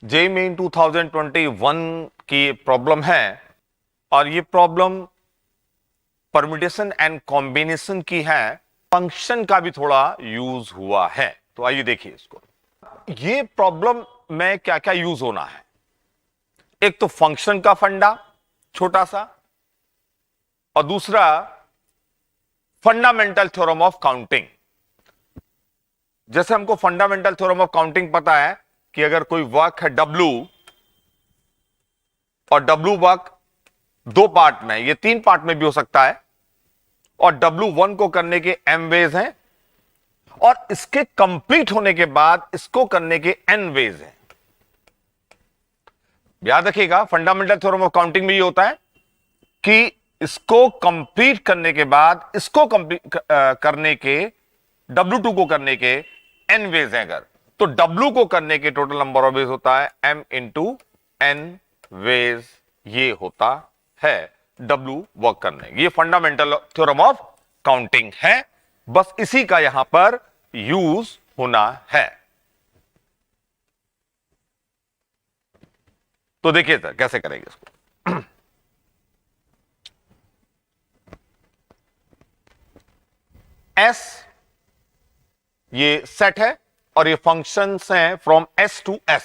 JEE main 2021 की problem है और ये प्रॉब्लम परम्यूटेशन एंड कॉम्बिनेशन की है। फंक्शन का भी थोड़ा यूज हुआ है, तो आइए देखिए इसको। ये प्रॉब्लम में क्या क्या यूज होना है। एक तो फंक्शन का फंडा छोटा सा, और दूसरा फंडामेंटल थ्योरम ऑफ काउंटिंग। जैसे हमको फंडामेंटल थ्योरम ऑफ काउंटिंग पता है कि अगर कोई वर्क है W और W वर्क दो पार्ट में, ये तीन पार्ट में भी हो सकता है, और W1 को करने के m वेज हैं और इसके कंप्लीट होने के बाद इसको करने के n वेज हैं। याद रखिएगा, फंडामेंटल थ्योरम ऑफ काउंटिंग में ये होता है कि इसको कंप्लीट करने के बाद इसको कंप्लीट करने के W2 को करने के n वेज हैं। अगर तो W को करने के टोटल नंबर ऑफ वेज होता है m इंटू n वेज, ये होता है W वर्क करने। ये फंडामेंटल थ्योरम ऑफ काउंटिंग है, बस इसी का यहां पर यूज होना है। तो देखिए सर कैसे करेंगे इसको। S ये सेट है और ये फंक्शंस हैं फ्रॉम S टू S,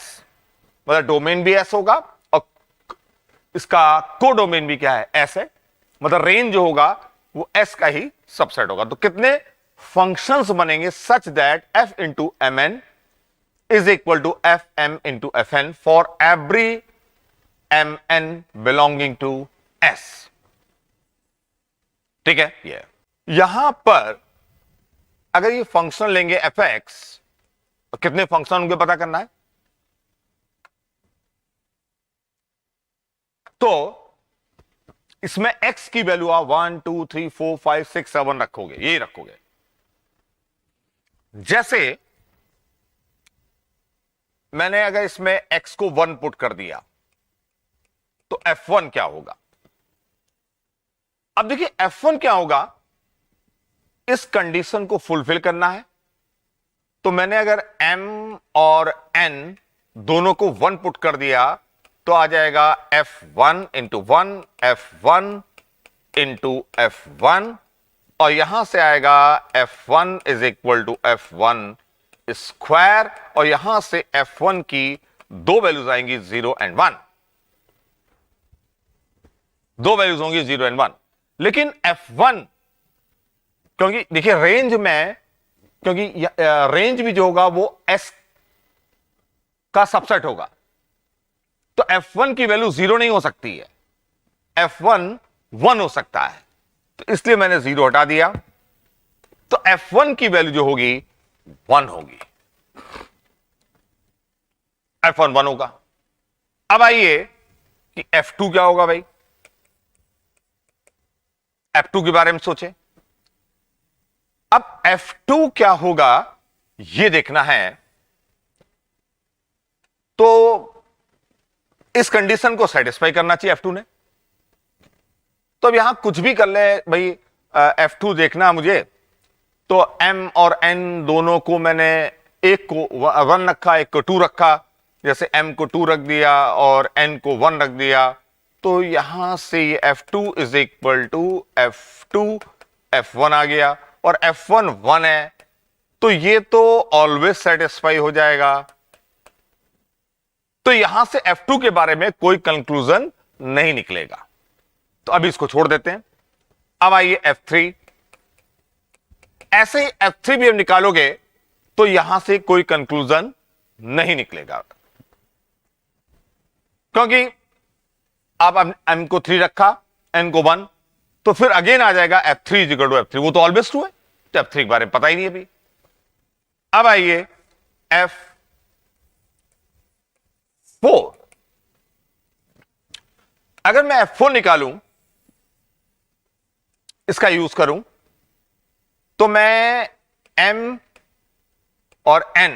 मतलब डोमेन भी S होगा और इसका को डोमेन भी क्या है, S है। मतलब रेंज जो होगा वो S का ही सबसेट होगा। तो कितने फंक्शंस बनेंगे such that f into M N is equal to F M into F N for every M N belonging to S। ठीक है, ये यहां पर अगर ये फंक्शन लेंगे एफ एक्स, तो कितने फंक्शन उनके पता करना है। तो इसमें x की वैल्यू आप 1 2 3 4 5 6 7 रखोगे, यही रखोगे। जैसे मैंने अगर इसमें x को 1 पुट कर दिया तो f1 क्या होगा। अब देखिए f1 क्या होगा, इस कंडीशन को फुलफिल करना है। तो मैंने अगर m और n दोनों को 1 पुट कर दिया तो आ जाएगा f1 into 1 f1 into f1, और यहां से आएगा f1 is equal to f1 square, और यहां से f1 की दो वैल्यूज आएंगी 0 एंड 1, दो वैल्यूज होंगी 0 एंड 1। लेकिन f1 क्योंकि देखिए रेंज में, क्योंकि रेंज भी जो होगा वो S का सबसेट होगा, तो f1 की वैल्यू 0 नहीं हो सकती है, f1 1 हो सकता है, तो इसलिए मैंने 0 हटा दिया। तो f1 की वैल्यू जो होगी 1 होगी, f1 1 होगा। अब आइए कि f2 क्या होगा भाई, f2 के बारे में सोचें। अब f2 क्या होगा यह देखना है, तो इस कंडीशन को सेटिस्फाई करना चाहिए f2 ने। तो अब यहां कुछ भी कर ले भाई, f2 देखना मुझे, तो m और n दोनों को मैंने एक को 1 रखा, एक को 2 रखा। जैसे m को 2 रख दिया और n को 1 रख दिया, तो यहां से ये f2 is equal to f2 f1 आ गया, और f1 1 है, तो ये तो ऑलवेज सेटिस्फाई हो जाएगा। तो यहां से f2 के बारे में कोई कंक्लूजन नहीं निकलेगा, तो अभी इसको छोड़ देते हैं। अब आइए f3, ऐसे ही f3 भी अब निकालोगे तो यहां से कोई कंक्लूजन नहीं निकलेगा, क्योंकि आप m को 3 रखा, n को 1, तो फिर अगेन आ जाएगा f3 इक्वल टू f3, वो तो ऑलवेज ट्रू है, तो f3 के बारे में पता ही नहीं है अभी। अब आइए f4, अगर मैं f4 निकालूं, इसका यूज करूं, तो मैं m और n,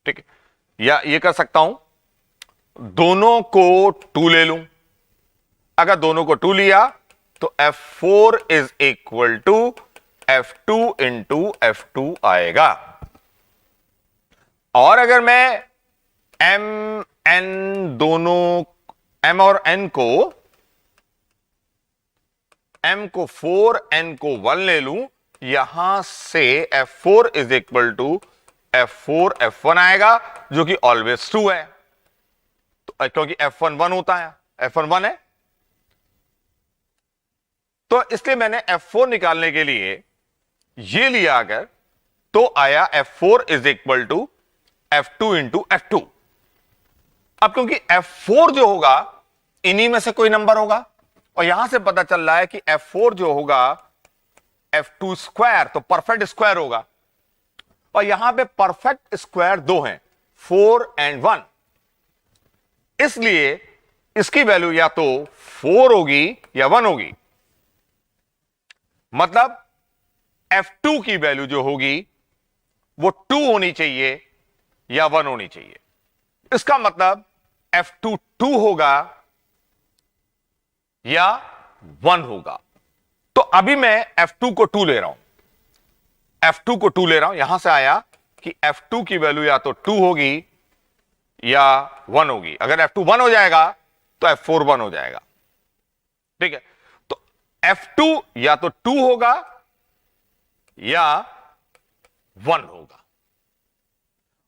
ठीक है, या ये कर सकता हूं दोनों को 2 ले लूं। अगर दोनों को 2 लिया तो f4 is equal to f2 into f2 आएगा। और अगर मैं एम एन दोनों एम और एन को एम को 4 एन को 1 ले लूं, यहां से F4 is equal to F4 F1 आएगा, जो कि ऑलवेज ट्रू है। तो क्योंकि F1 1 होता है, F1 1 है, तो इसलिए मैंने F4 निकालने के लिए ये लिया अगर, तो आया F4 is equal to F2 into F2। अब क्योंकि F4 जो होगा इन्हीं में से कोई नंबर होगा, और यहां से पता चल रहा है कि F4 जो होगा F2 स्क्वायर, तो परफेक्ट स्क्वायर होगा, और यहां पे परफेक्ट स्क्वायर दो हैं, 4 एंड 1। इसलिए इसकी वैल्यू या तो 4 होगी या 1 होगी। मतलब F2 की वैल्यू जो होगी वो 2 होनी चाहिए या 1 होनी चाहिए। इसका मतलब F2 2 होगा या 1 होगा। तो अभी मैं F2 को 2 ले रहा हूं, F2 को 2 ले रहा हूं। यहां से आया कि F2 की वैल्यू या तो 2 होगी या 1 होगी। अगर F2 1 हो जाएगा तो F4 1 हो जाएगा। ठीक है, तो F2 या तो 2 होगा या 1 होगा।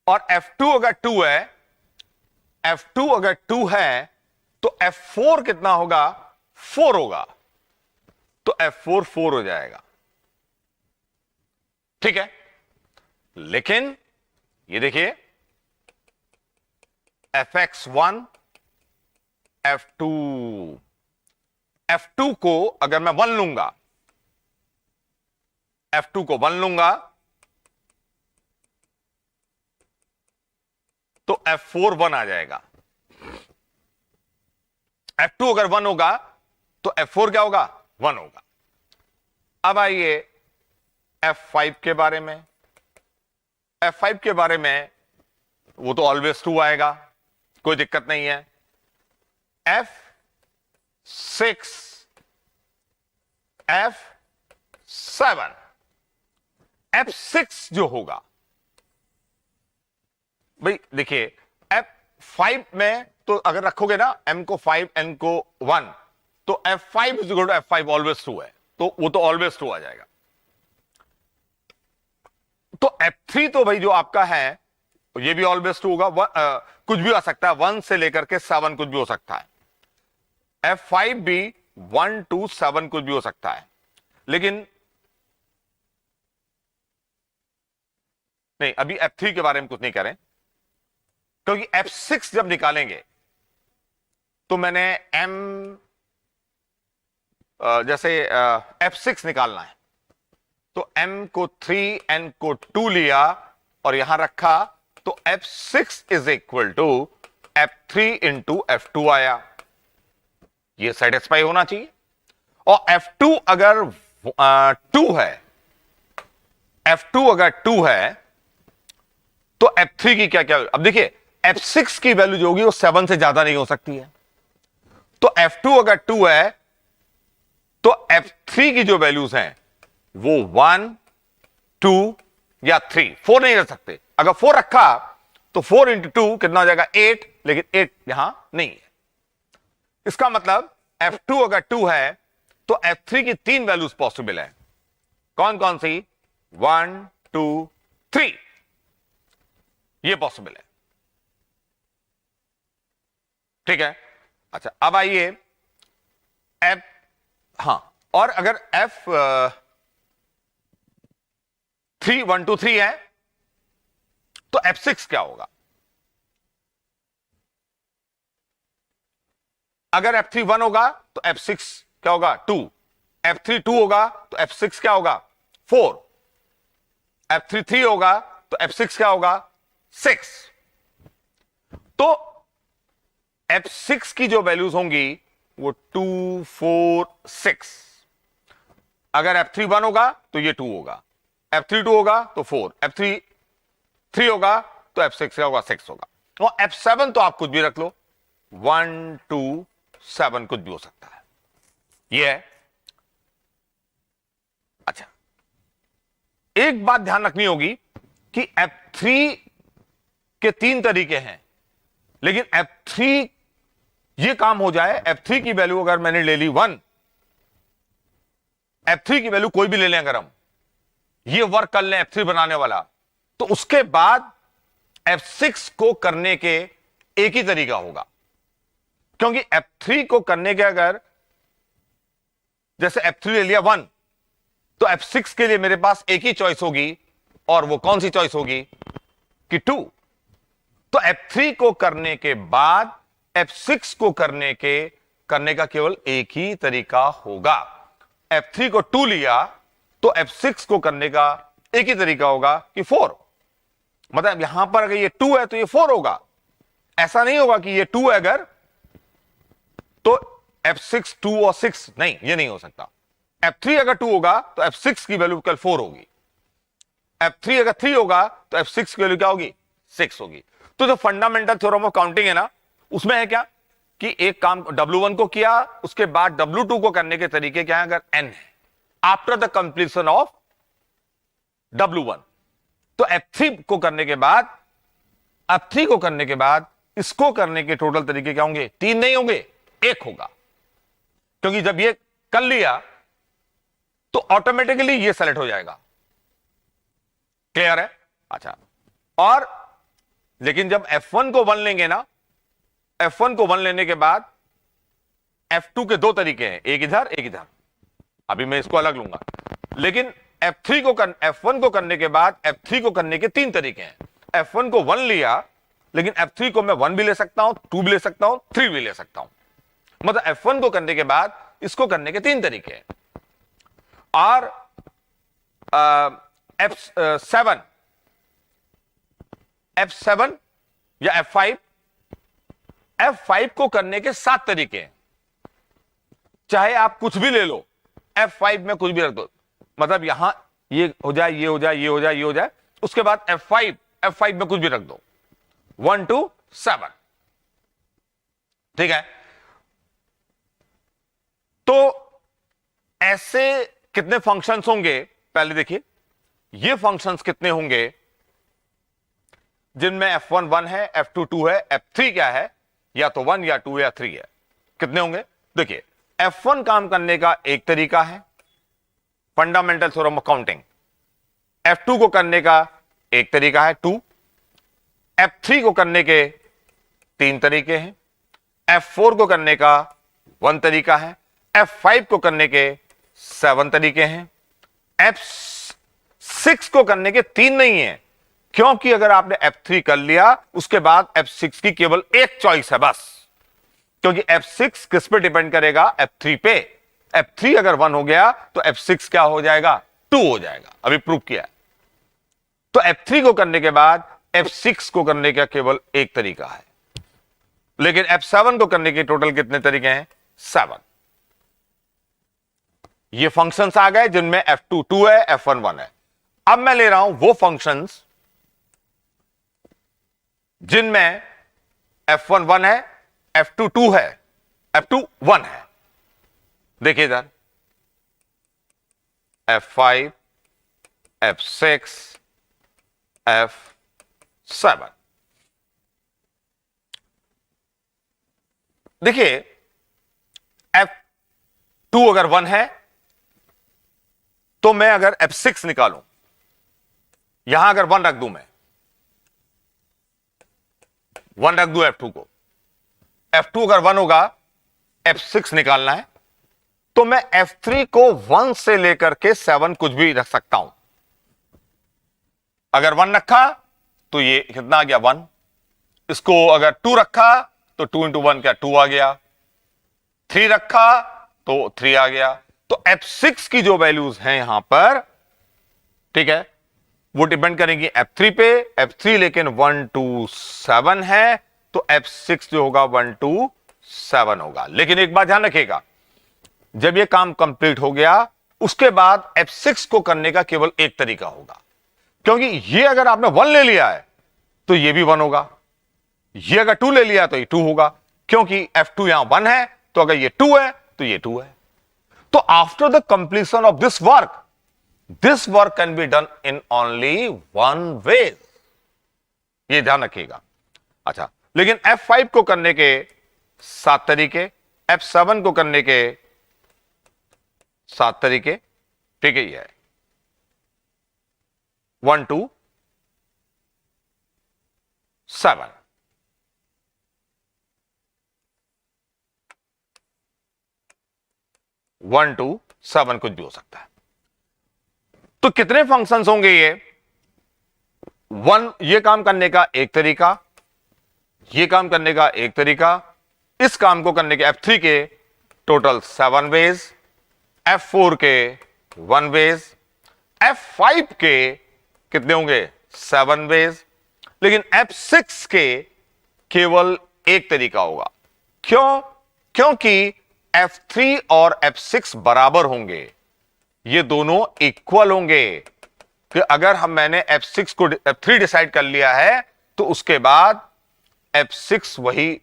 और F2 अगर 2 है, F2 अगर 2 है तो F4 कितना होगा? 4 होगा। तो F4 4 हो जाएगा। ठीक है, लेकिन ये देखिए Fx1 F2, F2 को अगर मैं 1 लूंगा, F2 को 1 लूंगा तो F4 1 आ जाएगा। F2 अगर 1 होगा तो F4 क्या होगा? 1 होगा। अब आइए F5 के बारे में। F5 के बारे में वो तो ऑलवेज 2 आएगा, कोई दिक्कत नहीं है। F6 F7, F6 जो होगा, भाई देखिए F5 में तो अगर रखोगे ना M को 5 N को 1, तो F5 is equal to F5 always 2 है, तो वो तो ऑलवेज 2 आ जाएगा। तो F3 तो भाई जो आपका है ये भी ऑलवेज 2 होगा। कुछ भी आ सकता है, 1 से लेकर के 7 कुछ भी हो सकता है। F5 भी 1 to 7 कुछ भी हो सकता है, लेकिन नहीं, अभी F3 के बारे में कुछ नहीं करें, क्योंकि F6 जब निकालेंगे तो मैंने जैसे F6 निकालना है तो M को 3 N को 2 लिया और यहां रखा, तो F6 is equal to F3 into F2 आया। ये सेटिस्फाई होना चाहिए। और F2 अगर 2 है, F2 अगर 2 है तो F3 की क्या क्या? अब देखिए F6 की वैल्यू जो होगी वो 7 से ज्यादा नहीं हो सकती है। तो F2 अगर 2 है तो F3 की जो वैल्यूज हैं वो 1, 2 या 3, 4 नहीं रख सकते। अगर 4 रखा तो 4 इंटू 2 कितना हो जाएगा? 8, लेकिन 8 यहां नहीं है। इसका मतलब F2 अगर 2 है तो F3 की 3 वैल्यूज पॉसिबल है। कौन कौन सी? 1, 2, 3, ये पॉसिबल है। ठीक है, अच्छा अब आइए F, हां, और अगर F3 1 2 3 है तो F6 क्या होगा? अगर F3 1 होगा तो F6 क्या होगा? 2। F3 2 होगा तो F6 क्या होगा? 4। F3 3 होगा तो F6 क्या होगा? 6। तो F6 की जो वैल्यूज होंगी वो 2, 4, 6। अगर F3 1 होगा तो ये 2 होगा, F3 2 होगा तो 4, F3 3 होगा तो F6 क्या होगा? 6 होगा। और F7 तो आप कुछ भी रख लो, 1, 2, 7 कुछ भी हो सकता है। ये है। अच्छा, एक बात ध्यान रखनी होगी कि F3 के तीन तरीके हैं, लेकिन F3 ये काम हो जाए, F3 की वैल्यू अगर मैंने ले ली 1, F3 की वैल्यू कोई भी ले लें, अगर हम ये वर्क कर लें F3 बनाने वाला, तो उसके बाद F6 को करने के एक ही तरीका होगा। क्योंकि F3 को करने के अगर जैसे F3 ले लिया 1, तो F6 के लिए मेरे पास एक ही चॉइस होगी, और वो कौन सी चॉइस होगी कि 2। तो F3 को करने के बाद F6 को करने का केवल एक ही तरीका होगा। F3 को 2 लिया तो F6 को करने का एक ही तरीका होगा कि 4। मतलब यहां पर अगर ये 2 है तो ये 4 होगा। ऐसा नहीं होगा कि ये 2 है अगर तो F6 2 और 6, नहीं, ये नहीं हो सकता। F3 अगर 2 होगा तो F6 की वैल्यू कल 4 होगी। F3 अगर 3 होगा तो F6 की वैल्यू क्या होगी, 6 होगी। तो जो फंडामेंटल थ्योरम ऑफ काउंटिंग है ना, उसमें है क्या कि एक काम W1 को किया, उसके बाद W2 को करने के तरीके क्या है, अगर n है after the completion of W1, तो F3 को करने के बाद इसको करने के टोटल तरीके क्या होंगे, 3 नहीं होंगे, 1 होगा। क्योंकि जब ये कर लिया तो ऑटोमेटिकली ये सेलेक्ट हो जाएगा। क्लियर है? अच्छा, और लेकिन जब F1 को 1 लेंगे ना, F1 को 1 लेने के बाद F2 के 2 तरीके हैं, एक इधर एक इधर। अभी मैं इसको अलग लूंगा, लेकिन F1 को करने के बाद F3 को करने के 3 तरीके हैं। F1 को 1 लिया, लेकिन F3 को मैं 1 भी ले सकता हूं, 2 भी ले सकता हूं, 3 भी ले सकता हूं। मतलब F1 को करने के बाद इसको करने के 3 तरीके हैं। और F7 या F5 को करने के 7 तरीके हैं। चाहे आप कुछ भी ले लो, F5 में कुछ भी रख दो, मतलब यहां ये हो जाए, ये हो जाए, ये हो जाए, ये हो जाए, उसके बाद F5 में कुछ भी रख दो, 1 to 7। ठीक है? तो ऐसे कितने फंक्शंस होंगे, पहले देखिए ये फंक्शंस कितने होंगे जिनमें F1 1 है, F2 2 है, F3 क्या है, या तो 1 या 2 या 3 है। कितने होंगे? देखिए, F1 काम करने का एक तरीका है, fundamental theorem of counting. F2 को करने का एक तरीका है 2, F3 को करने के 3 तरीके हैं, F4 को करने का 1 तरीका है, F5 को करने के 7 तरीके हैं, F6 को करने के 3 नहीं है, क्योंकि अगर आपने F3 कर लिया उसके बाद F6 की केवल एक चॉइस है बस। क्योंकि F6 किस पे डिपेंड करेगा, F3 पे। F3 अगर 1 हो गया तो F6 क्या हो जाएगा, 2 हो जाएगा। अभी प्रूव किया है। तो F3 को करने के बाद F6 को करने का केवल एक तरीका है, लेकिन F7 को करने के टोटल कितने तरीके हैं, 7। ये फंक्शंस आ गए जिनमें F2 2 है, F1 1 है। अब मैं ले रहा हूं वो फंक्शंस जिनमें F1 1 है, F2 2 है, F2 1 है। देखिए इधर F5, F6, F7। देखिए F2 अगर 1 है तो मैं अगर F6 निकालूं, यहां अगर 1 रख दूं, मैं 1 रख दूं F2 को, F2 अगर 1 होगा, F6 निकालना है, तो मैं F3 को 1 से लेकर के 7 कुछ भी रख सकता हूं। अगर 1 रखा तो ये कितना आ गया, 1। इसको अगर 2 रखा तो 2 into 1 क्या, 2 आ गया। 3 रखा तो 3 आ गया। तो F6 की जो वैल्यूज हैं यहां पर, ठीक है, वो डिपेंड करेंगी F3 पे। F3 लेकिन 1 to 7 है, तो F6 जो होगा 1 to 7 होगा। लेकिन एक बात ध्यान रखिएगा, जब ये काम कंप्लीट हो गया उसके बाद F6 को करने का केवल एक तरीका होगा, क्योंकि ये अगर आपने 1 ले लिया है तो ये भी 1 होगा, ये अगर 2 ले लिया तो ये 2 होगा, क्योंकि F2 यहां 1 है, तो अगर ये 2 है तो ये 2 है। तो after the completion of this work can be done in only 1 वे। ये ध्यान रखिएगा। अच्छा, लेकिन F5 को करने के 7 तरीके, F7 को करने के 7 तरीके, ठीक है। ये है 1 2 7। वन टू 7 कुछ भी हो सकता है। तो कितने फंक्शंस होंगे ये? ये काम करने का एक तरीका, ये काम करने का एक तरीका, इस काम को करने के F3 के टोटल 7 वेज, F4 के 1 वेज, F5 के कितने होंगे? 7 वेज, लेकिन F6 के केवल एक तरीका होगा। क्यों? क्योंकि F3 और F6 बराबर होंगे, ये दोनों इक्वल होंगे। कि अगर मैंने F6 को F3 डिसाइड कर लिया है तो उसके बाद F6 वही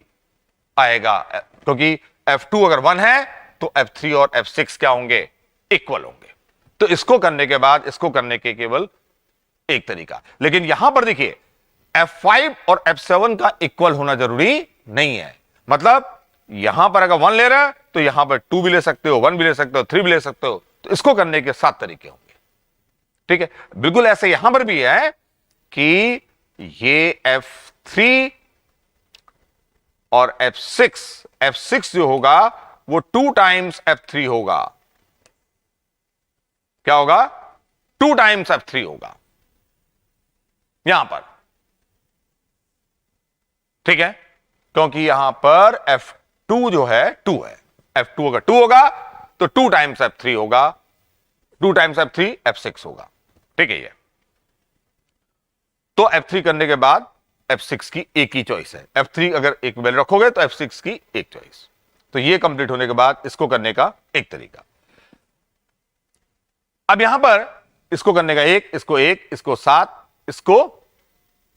आएगा, क्योंकि F2 अगर 1 है तो F3 और F6 क्या होंगे? इक्वल होंगे। तो इसको करने के बाद इसको करने के केवल एक तरीका। लेकिन यहां पर देखिए F5 और F7 का इक्वल होना जरूरी नहीं है। मतलब यहां पर अगर 1 ले रहा है तो यहां पर 2 भी ले सकते हो, 1 भी ले सकते हो, 3 भी ले सकते हो। तो इसको करने के 7 तरीके होंगे, ठीक है। बिल्कुल ऐसे यहां पर भी है कि ये F3 और F6 जो होगा वो 2 टाइम्स F3 होगा। क्या होगा? 2 टाइम्स F3 होगा यहां पर, ठीक है। क्योंकि यहां पर F2 जो है 2 है, F2 अगर 2 होगा तो 2 टाइम्स F3 होगा, 2 टाइम्स F3 F6 होगा, ठीक है। ये तो F3 करने के बाद F6 की एक ही चॉइस है। F3 अगर एक वैल्यू रखोगे तो F6 की एक चॉइस। तो ये कंप्लीट होने के बाद इसको करने का एक तरीका। अब यहां पर इसको करने का इसको 7, इसको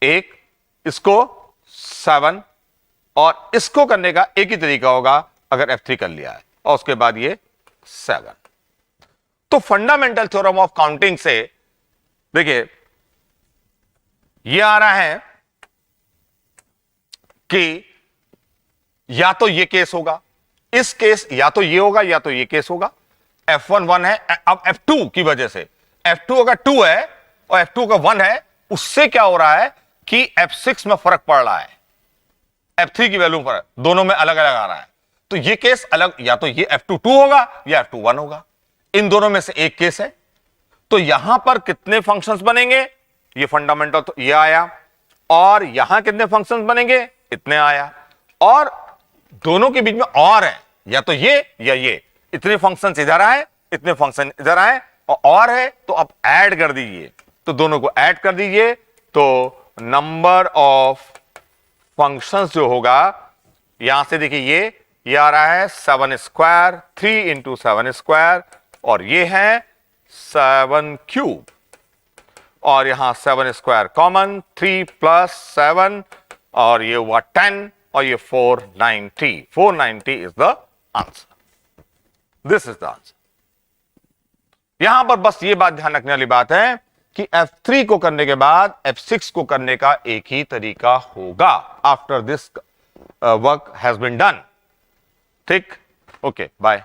1, इसको 7 और इसको करने का एक ही तरीका होगा अगर F3 कर लिया है और उसके बाद ये 7। तो फंडामेंटल थ्योरम ऑफ काउंटिंग से देखिए ये आ रहा है कि या तो ये केस होगा, इस केस या तो ये होगा या तो ये केस होगा। F1 1 है, अब F2 की वजह से F2 अगर 2 है और F2 का 1 है, उससे क्या हो रहा है कि F6 में फर्क पड़ रहा है, F3 की वैल्यू पर दोनों में अलग अलग आ रहा है। तो ये केस अलग, या तो ये F2 2 होगा या F2 1 होगा, इन दोनों में से एक केस है। तो यहां पर कितने फंक्शंस बनेंगे? ये फंडामेंटल तो ये आया, और यहां कितने फंक्शंस बनेंगे? इतने आया, और दोनों के बीच में और है, या तो ये या ये। इतने फंक्शंस इधर आए, इतने फंक्शन इधर आए, और है तो आप ऐड कर दीजिए, तो दोनों को ऐड कर दीजिए, तो नंबर ऑफ फंक्शंस जो होगा यहां से देखिए ये आ रहा है 7 स्क्वायर, 3 इंटू 7 स्क्वायर, और ये है 7 क्यूब, और यहां 7 स्क्वायर कॉमन, 3 प्लस 7, और ये हुआ 10, और ये 490 is the answer. This is the answer. यहां पर बस ये बात ध्यान रखने वाली बात है कि F3 को करने के बाद F6 को करने का एक ही तरीका होगा after this work has been done, ठीक। Okay, bye.